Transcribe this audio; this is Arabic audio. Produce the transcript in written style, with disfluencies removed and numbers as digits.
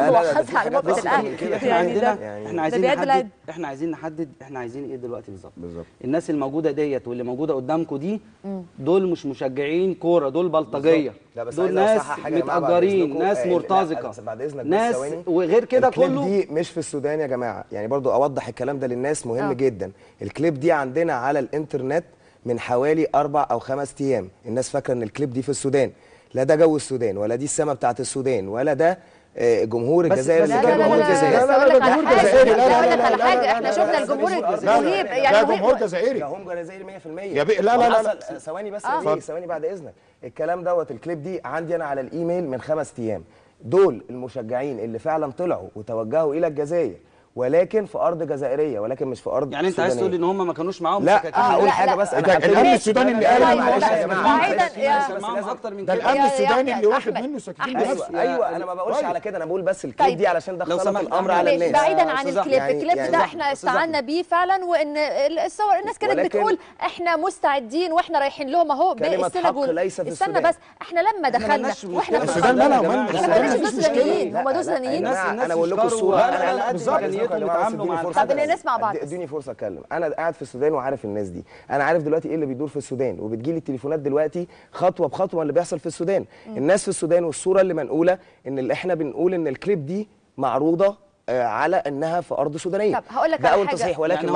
هو حث على موافقه الاهل. احنا عايزين ايه دلوقتي بالظبط؟ الناس الموجوده ديت واللي موجوده قدامكم دي دول مش مشجعين كوره، دول بلطجيه، دول ناس متأجرين، ناس مرتزقه، ناس وغير كده كله. الكليب دي مش في السودان يا جماعه، يعني برضو اوضح الكلام ده للناس مهم جدا. الكليب دي عندنا على الانترنت من حوالي 4 أو 5 أيام. الناس فاكره ان الكليب دي في السودان، لا ده جو السودان ولا دي السما بتاعت السودان ولا ده جمهور الجزائر اللي كان جمهور الجزائر. لا لا لا جمهور جزائري. لا لا لا على حاجه، احنا شفنا الجمهور رهيب يعني. لا جمهور جزائري. هم جزائري 100%. لا لا لا ثواني بس، ثواني بعد اذنك. الكلام دوت الكليب دي عندي انا على الايميل من 5 أيام. دول المشجعين اللي فعلا طلعوا وتوجهوا الى الجزائر، ولكن في ارض جزائريه، ولكن مش في ارض يعني انت عايز تقول ان هم ما كانوش معاهم؟ لا هقول حاجه بس. الامن السوداني اللي قال ده الامن السوداني اللي واخد منه سكاكين بنفسه. ايوه انا ما بقولش على كده، انا بقول بس الكليب دي علشان ده اختلط الامر على الناس. بعيدا عن الكليب، الكليب ده احنا استعنا بيه فعلا، وان الصور الناس كانت بتقول احنا مستعدين واحنا رايحين لهم اهو بالسنغال. استنى بس، احنا لما دخلنا واحنا في السودان مالهم؟ احنا ما كناش سودانيين، هم دول سودانيين. انا بقول لكم الصوره. انا بالظبط طب الناس مع بعض، ادوني فرصه اتكلم. انا قاعد في السودان وعارف الناس دي، انا عارف دلوقتي ايه اللي بيدور في السودان، وبتجيلي التليفونات دلوقتي خطوه بخطوه اللي بيحصل في السودان. الناس في السودان والصوره اللي منقوله ان اللي احنا بنقول ان الكليب دي معروضه على انها في ارض سودانيه. طب هقول لك ده على اول حاجه، تصحيح، ولكن